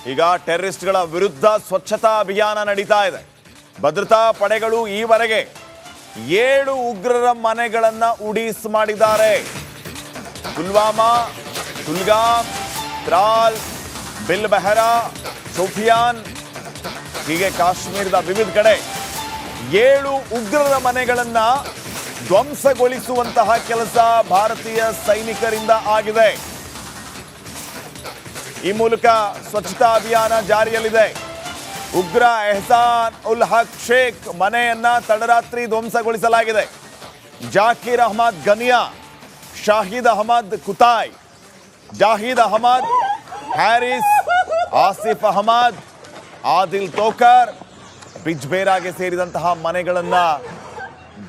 ಈಗ ಟೆರರಿಸ್ಟ್ಗಳ ವಿರುದ್ಧ ಸ್ವಚ್ಛತಾ ಅಭಿಯಾನ ನಡೀತಾ ಇದೆ. ಭದ್ರತಾ ಪಡೆಗಳು ಈವರೆಗೆ 7 ಉಗ್ರರ ಮನೆಗಳನ್ನ ಉಡೀಸ್ ಮಾಡಿದ್ದಾರೆ. ಪುಲ್ವಾಮಾ, ಕುಲ್ಗಾಮ್, ತ್ರಾಲ್, ಬಿಲ್ಬೆಹರಾ, ಶೋಪಿಯಾನ್ ಹೀಗೆ ಕಾಶ್ಮೀರದ ವಿವಿಧ ಕಡೆ 7 ಉಗ್ರರ ಮನೆಗಳನ್ನ ಧ್ವಂಸಗೊಳಿಸುವಂತಹ ಕೆಲಸ ಭಾರತೀಯ ಸೈನಿಕರಿಂದ ಆಗಿದೆ. ಈ ಮೂಲಕ ಸ್ವಚ್ಛತಾ ಅಭಿಯಾನ ಜಾರಿಯಲ್ಲಿದೆ. ಉಗ್ರ ಎಹ್ಸಾನ್ ಉಲ್ ಹಕ್ ಶೇಖ್ ಮನೆಯನ್ನ ತಡರಾತ್ರಿ ಧ್ವಂಸಗೊಳಿಸಲಾಗಿದೆ. ಜಾಕೀರ್ ಅಹಮದ್ ಗನಿಯಾ, ಶಾಹಿದ್ ಅಹಮದ್ ಕುತಾಯ್, ಜಾಹಿದ್ ಅಹಮದ್, ಹ್ಯಾರಿಸ್, ಆಸಿಫ್ ಅಹಮದ್, ಆದಿಲ್ ತೋಕರ್, ಬಿಜ್ಬೇರಾಗೆ ಸೇರಿದಂತಹ ಮನೆಗಳನ್ನ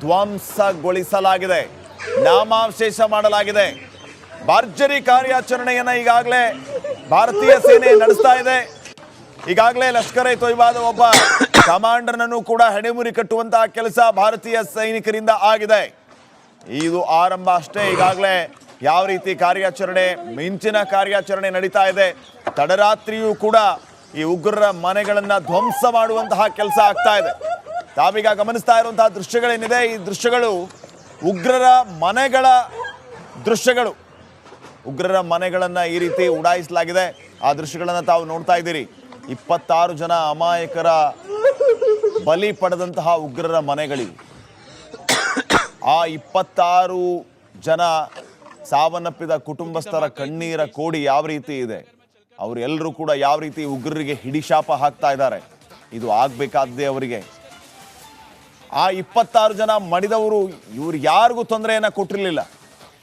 ಧ್ವಂಸಗೊಳಿಸಲಾಗಿದೆ, ನಾಮಾವಶೇಷ ಮಾಡಲಾಗಿದೆ. ಭರ್ಜರಿ ಕಾರ್ಯಾಚರಣೆಯನ್ನ ಈಗಾಗಲೇ ಭಾರತೀಯ ಸೇನೆ ನಡೆಸ್ತಾ ಇದೆ. ಈಗಾಗಲೇ ಲಷ್ಕರ್ ಎ ತೊಯ್ಬಾದ ಒಬ್ಬ ಕಮಾಂಡರ್ನನ್ನು ಕೂಡ ಹೆಡೆಮುರಿ ಕಟ್ಟುವಂತಹ ಕೆಲಸ ಭಾರತೀಯ ಸೈನಿಕರಿಂದ ಆಗಿದೆ. ಇದು ಆರಂಭ ಅಷ್ಟೇ. ಈಗಾಗಲೇ ಯಾವ ರೀತಿ ಕಾರ್ಯಾಚರಣೆ, ಮಿಂಚಿನ ಕಾರ್ಯಾಚರಣೆ ನಡೀತಾ ಇದೆ. ತಡರಾತ್ರಿಯೂ ಕೂಡ ಈ ಉಗ್ರರ ಮನೆಗಳನ್ನ ಧ್ವಂಸ ಮಾಡುವಂತಹ ಕೆಲಸ ಆಗ್ತಾ ಇದೆ. ತಾವೀಗ ಗಮನಿಸ್ತಾ ಇರುವಂತಹ ದೃಶ್ಯಗಳೇನಿದೆ, ಈ ದೃಶ್ಯಗಳು ಉಗ್ರರ ಮನೆಗಳ ದೃಶ್ಯಗಳು. ಉಗ್ರರ ಮನೆಗಳನ್ನ ಈ ರೀತಿ ಉಡಾಯಿಸಲಾಗಿದೆ. ಆ ದೃಶ್ಯಗಳನ್ನ ತಾವು ನೋಡ್ತಾ ಇದ್ದೀರಿ. 26 ಜನ ಅಮಾಯಕರ ಬಲಿ ಪಡೆದಂತಹ ಉಗ್ರರ ಮನೆಗಳಿವೆ. ಆ 26 ಜನ ಸಾವನ್ನಪ್ಪಿದ ಕುಟುಂಬಸ್ಥರ ಕಣ್ಣೀರ ಕೋಡಿ ಯಾವ ರೀತಿ ಇದೆ, ಅವರೆಲ್ಲರೂ ಕೂಡ ಯಾವ ರೀತಿ ಉಗ್ರರಿಗೆ ಹಿಡಿಶಾಪ ಹಾಕ್ತಾ ಇದ್ದಾರೆ. ಇದು ಆಗ್ಬೇಕಾದ್ದೇ ಅವರಿಗೆ. ಆ 26 ಜನ ಮಡಿದವರು ಇವ್ರು ಯಾರಿಗೂ ತೊಂದರೆಯನ್ನ ಕೊಟ್ಟಿರಲಿಲ್ಲ,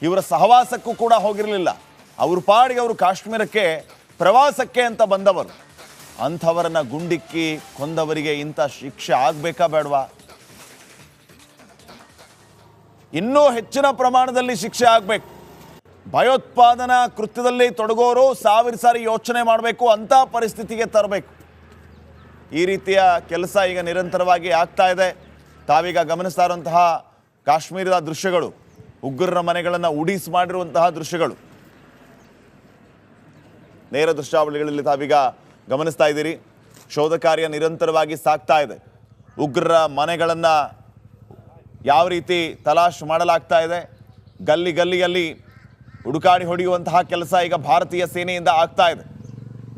ಇವರ ಸಹವಾಸಕ್ಕೂ ಕೂಡ ಹೋಗಿರಲಿಲ್ಲ. ಅವ್ರ ಪಾಡಿಗೆ ಅವರು ಕಾಶ್ಮೀರಕ್ಕೆ ಪ್ರವಾಸಕ್ಕೆ ಅಂತ ಬಂದವರು. ಅಂಥವರನ್ನ ಗುಂಡಿಕ್ಕಿ ಕೊಂದವರಿಗೆ ಇಂಥ ಶಿಕ್ಷೆ ಆಗ್ಬೇಕಾ ಬೇಡವಾ? ಇನ್ನೂ ಹೆಚ್ಚಿನ ಪ್ರಮಾಣದಲ್ಲಿ ಶಿಕ್ಷೆ ಆಗ್ಬೇಕು. ಭಯೋತ್ಪಾದನಾ ಕೃತ್ಯದಲ್ಲಿ ತೊಡಗೋರು 1000 ಸಾರಿ ಯೋಚನೆ ಮಾಡಬೇಕು, ಅಂಥ ಪರಿಸ್ಥಿತಿಗೆ ತರಬೇಕು. ಈ ರೀತಿಯ ಕೆಲಸ ಈಗ ನಿರಂತರವಾಗಿ ಆಗ್ತಾ ಇದೆ. ತಾವೀಗ ಗಮನಿಸ್ತಾ ಇರುವಂತಹ ಕಾಶ್ಮೀರದ ದೃಶ್ಯಗಳು, ಉಗ್ರರ ಮನೆಗಳನ್ನು ಉಡೀಸ್ ಮಾಡಿರುವಂತಹ ದೃಶ್ಯಗಳು, ನೇರ ದೃಶ್ಯಾವಳಿಗಳಲ್ಲಿ ತಾವೀಗ ಗಮನಿಸ್ತಾ ಇದ್ದೀರಿ. ಶೋಧ ಕಾರ್ಯ ನಿರಂತರವಾಗಿ ಸಾಗ್ತಾ ಇದೆ. ಉಗ್ರರ ಮನೆಗಳನ್ನು ಯಾವ ರೀತಿ ತಲಾಶ್ ಮಾಡಲಾಗ್ತಾ ಇದೆ, ಗಲ್ಲಿ ಗಲ್ಲಿಯಲ್ಲಿ ಹುಡುಕಾಡಿ ಹೊಡೆಯುವಂತಹ ಕೆಲಸ ಈಗ ಭಾರತೀಯ ಸೇನೆಯಿಂದ ಆಗ್ತಾ ಇದೆ.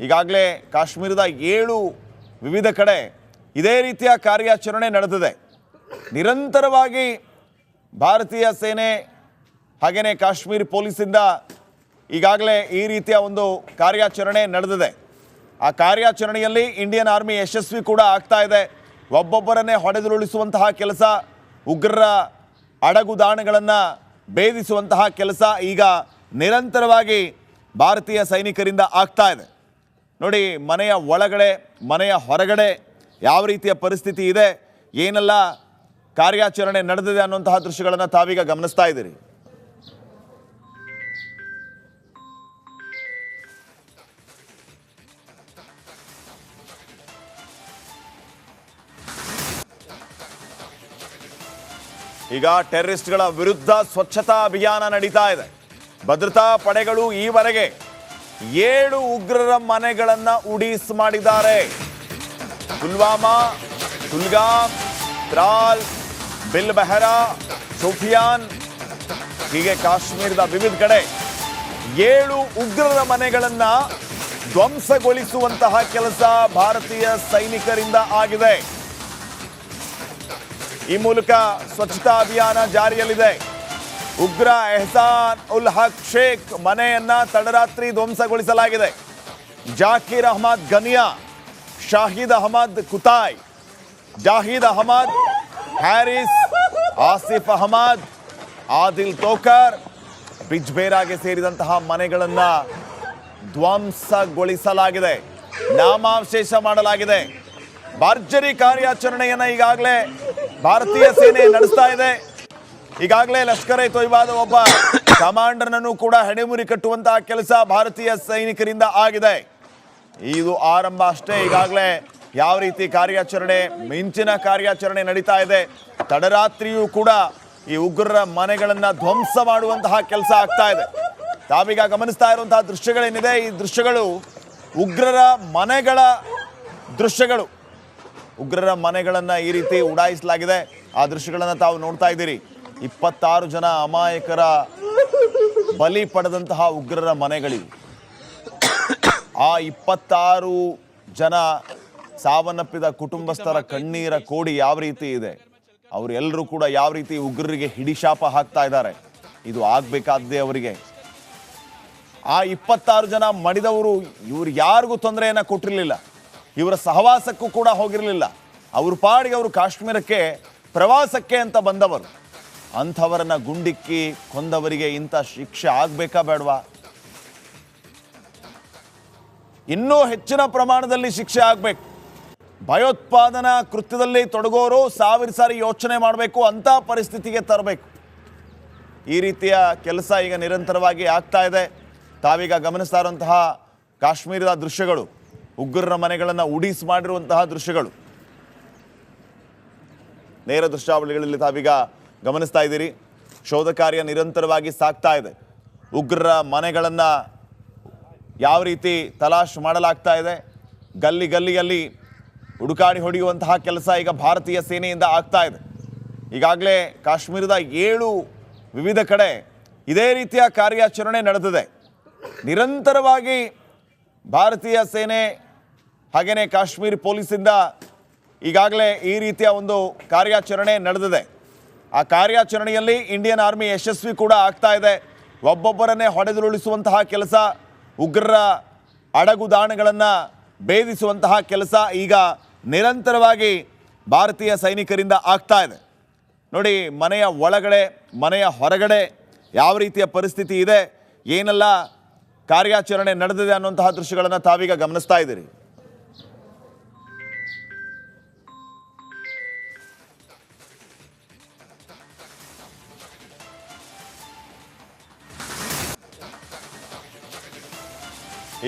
ಈಗಾಗಲೇ ಕಾಶ್ಮೀರದ 7 ವಿವಿಧ ಕಡೆ ಇದೇ ರೀತಿಯ ಕಾರ್ಯಾಚರಣೆ ನಡೆದಿದೆ. ನಿರಂತರವಾಗಿ ಭಾರತೀಯ ಸೇನೆ ಹಾಗೆಯೇ ಕಾಶ್ಮೀರ್ ಪೊಲೀಸಿಂದ ಈಗಾಗಲೇ ಈ ರೀತಿಯ ಒಂದು ಕಾರ್ಯಾಚರಣೆ ನಡೆದಿದೆ. ಆ ಕಾರ್ಯಾಚರಣೆಯಲ್ಲಿ ಇಂಡಿಯನ್ ಆರ್ಮಿ ಯಶಸ್ವಿ ಕೂಡ ಆಗ್ತಾ ಇದೆ. ಒಬ್ಬೊಬ್ಬರನ್ನೇ ಹೊಡೆದುರುಳಿಸುವಂತಹ ಕೆಲಸ, ಉಗ್ರರ ಅಡಗುದಾಣಗಳನ್ನು ಭೇದಿಸುವಂತಹ ಕೆಲಸ ಈಗ ನಿರಂತರವಾಗಿ ಭಾರತೀಯ ಸೈನಿಕರಿಂದ ಆಗ್ತಾ ಇದೆ. ನೋಡಿ, ಮನೆಯ ಒಳಗಡೆ, ಮನೆಯ ಹೊರಗಡೆ ಯಾವ ರೀತಿಯ ಪರಿಸ್ಥಿತಿ ಇದೆ, ಏನೆಲ್ಲ ಕಾರ್ಯಾಚರಣೆ ನಡೆದಿದೆ ಅನ್ನುವಂತಹ ದೃಶ್ಯಗಳನ್ನು ತಾವೀಗ ಗಮನಿಸ್ತಾ ಇದ್ದೀರಿ. ಈಗ ಟೆರರಿಸ್ಟ್ಗಳ ವಿರುದ್ಧ ಸ್ವಚ್ಛತಾ ಅಭಿಯಾನ ನಡೀತಾ ಇದೆ. ಭದ್ರತಾ ಪಡೆಗಳು ಈವರೆಗೆ 7 ಉಗ್ರರ ಮನೆಗಳನ್ನ ಉಡೀಸ್ ಮಾಡಿದ್ದಾರೆ. ಪುಲ್ವಾಮಾ, ಕುಲ್ಗಾಮ್, ತ್ರಾಲ್, ಬಿಲ್ಬೆಹರಾ, ಶೋಪಿಯಾನ್ ಹೀಗೆ ಕಾಶ್ಮೀರದ ವಿವಿಧ ಕಡೆ 7 ಉಗ್ರರ ಮನೆಗಳನ್ನ ಧ್ವಂಸಗೊಳಿಸುವಂತಹ ಕೆಲಸ ಭಾರತೀಯ ಸೈನಿಕರಿಂದ ಆಗಿದೆ. ಈ ಮೂಲಕ ಸ್ವಚ್ಛತಾ ಅಭಿಯಾನ ಜಾರಿಯಲ್ಲಿದೆ. ಉಗ್ರ ಎಹ್ಸಾನ್ ಉಲ್ ಹಕ್ ಶೇಖ್ ಮನೆಯನ್ನ ತಡರಾತ್ರಿ ಧ್ವಂಸಗೊಳಿಸಲಾಗಿದೆ. ಜಾಕೀರ್ ಅಹಮದ್ ಗನಿಯಾ, ಶಾಹಿದ್ ಅಹಮದ್ ಕುತಾಯ್, ಜಾಹಿದ್ ಅಹಮದ್, ಹ್ಯಾರಿಸ್, ಆಸಿಫ್ ಅಹಮದ್, ಆದಿಲ್ ತೋಕರ್, ಬಿಜ್ಬೇರಾಗೆ ಸೇರಿದಂತಹ ಮನೆಗಳನ್ನ ಧ್ವಂಸಗೊಳಿಸಲಾಗಿದೆ, ನಾಮಾವಶೇಷ ಮಾಡಲಾಗಿದೆ. ಭರ್ಜರಿ ಕಾರ್ಯಾಚರಣೆಯನ್ನ ಈಗಾಗಲೇ ಭಾರತೀಯ ಸೇನೆ ನಡೆಸ್ತಾ ಇದೆ. ಈಗಾಗಲೇ ಲಷ್ಕರ್ ಎ ತೊಯ್ಬಾದ ಒಬ್ಬ ಕಮಾಂಡರ್ನನ್ನು ಕೂಡ ಹೆಡೆಮುರಿ ಕಟ್ಟುವಂತಹ ಕೆಲಸ ಭಾರತೀಯ ಸೈನಿಕರಿಂದ ಆಗಿದೆ. ಇದು ಆರಂಭ ಅಷ್ಟೇ. ಈಗಾಗಲೇ ಯಾವ ರೀತಿ ಕಾರ್ಯಾಚರಣೆ, ಮಿಂಚಿನ ಕಾರ್ಯಾಚರಣೆ ನಡೀತಾ ಇದೆ. ತಡರಾತ್ರಿಯೂ ಕೂಡ ಈ ಉಗ್ರರ ಮನೆಗಳನ್ನ ಧ್ವಂಸ ಮಾಡುವಂತಹ ಕೆಲಸ ಆಗ್ತಾ ಇದೆ. ತಾವೀಗ ಗಮನಿಸ್ತಾ ಇರುವಂತಹ ದೃಶ್ಯಗಳೇನಿದೆ, ಈ ದೃಶ್ಯಗಳು ಉಗ್ರರ ಮನೆಗಳ ದೃಶ್ಯಗಳು. ಉಗ್ರರ ಮನೆಗಳನ್ನು ಈ ರೀತಿ ಉಡಾಯಿಸಲಾಗಿದೆ. ಆ ದೃಶ್ಯಗಳನ್ನು ತಾವು ನೋಡ್ತಾ ಇದ್ದೀರಿ. 26 ಜನ ಅಮಾಯಕರ ಬಲಿ ಪಡೆದಂತಹ ಉಗ್ರರ ಮನೆಗಳಿವೆ. ಆ 26 ಜನ ಸಾವನ್ನಪ್ಪಿದ ಕುಟುಂಬಸ್ಥರ ಕಣ್ಣೀರ ಕೋಡಿ ಯಾವ ರೀತಿ ಇದೆ, ಅವರೆಲ್ಲರೂ ಕೂಡ ಯಾವ ರೀತಿ ಉಗ್ರರಿಗೆ ಹಿಡಿಶಾಪ ಹಾಕ್ತಾ ಇದ್ದಾರೆ. ಇದು ಆಗಬೇಕಾದ್ದೇ ಅವರಿಗೆ. ಆ 26 ಜನ ಮಡಿದವರು ಇವ್ರು ಯಾರಿಗೂ ತೊಂದರೆಯನ್ನು ಕೊಟ್ಟಿರಲಿಲ್ಲ, ಇವರ ಸಹವಾಸಕ್ಕೂ ಕೂಡ ಹೋಗಿರಲಿಲ್ಲ. ಅವ್ರ ಪಾಡಿಗೆ ಅವರು ಕಾಶ್ಮೀರಕ್ಕೆ ಪ್ರವಾಸಕ್ಕೆ ಅಂತ ಬಂದವರು. ಅಂಥವರನ್ನ ಗುಂಡಿಕ್ಕಿ ಕೊಂದವರಿಗೆ ಇಂಥ ಶಿಕ್ಷೆ ಆಗಬೇಕಾ ಬೇಡವಾ? ಇನ್ನೂ ಹೆಚ್ಚಿನ ಪ್ರಮಾಣದಲ್ಲಿ ಶಿಕ್ಷೆ ಆಗಬೇಕು. ಭಯೋತ್ಪಾದನಾ ಕೃತ್ಯದಲ್ಲಿ ತೊಡಗೋರು 1000 ಸಾರಿ ಯೋಚನೆ ಮಾಡಬೇಕು, ಅಂಥ ಪರಿಸ್ಥಿತಿಗೆ ತರಬೇಕು. ಈ ರೀತಿಯ ಕೆಲಸ ಈಗ ನಿರಂತರವಾಗಿ ಆಗ್ತಾ ಇದೆ. ತಾವೀಗ ಗಮನಿಸ್ತಾ ಇರುವಂತಹ ಕಾಶ್ಮೀರದ ದೃಶ್ಯಗಳು, ಉಗ್ರರ ಮನೆಗಳನ್ನು ಉಡೀಸ್ ಮಾಡಿರುವಂತಹ ದೃಶ್ಯಗಳು, ನೇರ ದೃಶ್ಯಾವಳಿಗಳಲ್ಲಿ ತಾವೀಗ ಗಮನಿಸ್ತಾ ಇದ್ದೀರಿ. ಶೋಧ ಕಾರ್ಯ ನಿರಂತರವಾಗಿ ಸಾಗ್ತಾ ಇದೆ. ಉಗ್ರರ ಮನೆಗಳನ್ನು ಯಾವ ರೀತಿ ತಲಾಶ್ ಮಾಡಲಾಗ್ತಾ ಇದೆ, ಗಲ್ಲಿ ಗಲ್ಲಿಯಲ್ಲಿ ಹುಡುಕಾಡಿ ಹೊಡೆಯುವಂತಹ ಕೆಲಸ ಈಗ ಭಾರತೀಯ ಸೇನೆಯಿಂದ ಆಗ್ತಾ ಇದೆ. ಈಗಾಗಲೇ ಕಾಶ್ಮೀರದ 7 ವಿವಿಧ ಕಡೆ ಇದೇ ರೀತಿಯ ಕಾರ್ಯಾಚರಣೆ ನಡೆದಿದೆ. ನಿರಂತರವಾಗಿ ಭಾರತೀಯ ಸೇನೆ ಹಾಗೆಯೇ ಕಾಶ್ಮೀರಿ ಪೊಲೀಸಿಂದ ಈಗಾಗಲೇ ಈ ರೀತಿಯ ಒಂದು ಕಾರ್ಯಾಚರಣೆ ನಡೆದಿದೆ. ಆ ಕಾರ್ಯಾಚರಣೆಯಲ್ಲಿ ಇಂಡಿಯನ್ ಆರ್ಮಿ ಯಶಸ್ವಿ ಕೂಡ ಆಗ್ತಾ ಇದೆ. ಒಬ್ಬೊಬ್ಬರನ್ನೇ ಹೊಡೆದುರುಳಿಸುವಂತಹ ಕೆಲಸ, ಉಗ್ರರ ಅಡಗುದಾಣಗಳನ್ನು ಭೇದಿಸುವಂತಹ ಕೆಲಸ ಈಗ ನಿರಂತರವಾಗಿ ಭಾರತೀಯ ಸೈನಿಕರಿಂದ ಆಗ್ತಾ ಇದೆ. ನೋಡಿ, ಮನೆಯ ಒಳಗಡೆ ಮನೆಯ ಹೊರಗಡೆ ಯಾವ ರೀತಿಯ ಪರಿಸ್ಥಿತಿ ಇದೆ, ಏನೆಲ್ಲ ಕಾರ್ಯಾಚರಣೆ ನಡೆದಿದೆ ಅನ್ನುವಂತಹ ದೃಶ್ಯಗಳನ್ನು ತಾವೀಗ ಗಮನಿಸ್ತಾ ಇದ್ದೀರಿ.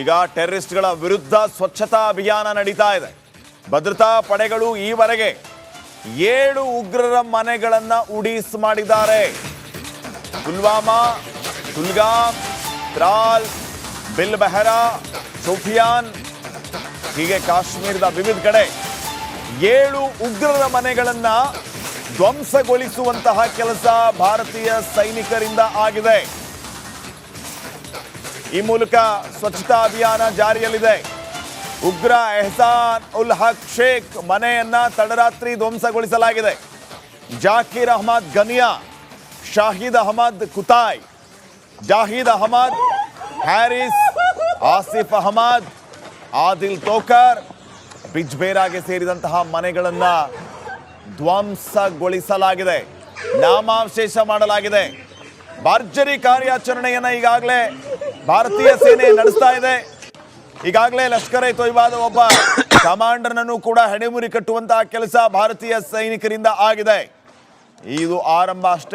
ಈಗ ಟೆರರಿಸ್ಟ್ಗಳ ವಿರುದ್ಧ ಸ್ವಚ್ಛತಾ ಅಭಿಯಾನ ನಡೀತಾ ಇದೆ. ಭದ್ರತಾ ಪಡೆಗಳು ಈವರೆಗೆ 7 ಉಗ್ರರ ಮನೆಗಳನ್ನು ಉಡೀಸ್ ಮಾಡಿದ್ದಾರೆ. ಪುಲ್ವಾಮಾ, ಕುಲ್ಗಾಮ್, ತ್ರಾಲ್, ಬಿಲ್ಬೆಹರಾ, ಶೋಪಿಯಾನ್, ಹೀಗೆ ಕಾಶ್ಮೀರದ ವಿವಿಧ ಕಡೆ 7 ಉಗ್ರರ ಮನೆಗಳನ್ನು ಧ್ವಂಸಗೊಳಿಸುವಂತಹ ಕೆಲಸ ಭಾರತೀಯ ಸೈನಿಕರಿಂದ ಆಗಿದೆ. ಈ ಮೂಲಕ ಸ್ವಚ್ಛತಾ ಅಭಿಯಾನ ಜಾರಿಯಲ್ಲಿದೆ. ಉಗ್ರ ಎಹ್ಸಾನ್ ಉಲ್ ಹಕ್ ಶೇಖ್ ಮನೆಯನ್ನ ತಡರಾತ್ರಿ ಧ್ವಂಸಗೊಳಿಸಲಾಗಿದೆ. ಜಾಕೀರ್ ಅಹಮದ್ ಗನಿಯಾ, ಶಾಹಿದ್ ಅಹಮದ್ ಕುತಾಯ್, ಜಾಹಿದ್ ಅಹಮದ್, ಹ್ಯಾರಿಸ್, ಆಸಿಫ್ ಅಹಮದ್, ಆದಿಲ್ ತೋಕರ್, ಬಿಜ್ಬೇರಾಗೆ ಸೇರಿದಂತಹ ಮನೆಗಳನ್ನು ಧ್ವಂಸಗೊಳಿಸಲಾಗಿದೆ, ನಾಮಾವಶೇಷ ಮಾಡಲಾಗಿದೆ. ಭರ್ಜರಿ ಕಾರ್ಯಾಚರಣೆಯನ್ನು ಈಗಾಗಲೇ ಭಾರತೀಯ ಸೇನೆ ನಡೆಸ್ತಾ ಇದೆ. ಈಗಾಗಲೇ ಲಷ್ಕರ್ ಎ ತೊಯ್ಬಾದ ಒಬ್ಬ ಕಮಾಂಡರ್ನನ್ನು ಕೂಡ ಹೆಡೆಮುರಿ ಕಟ್ಟುವಂತಹ ಕೆಲಸ ಭಾರತೀಯ ಸೈನಿಕರಿಂದ ಆಗಿದೆ. ಇದು ಆರಂಭ ಅಷ್ಟೇ.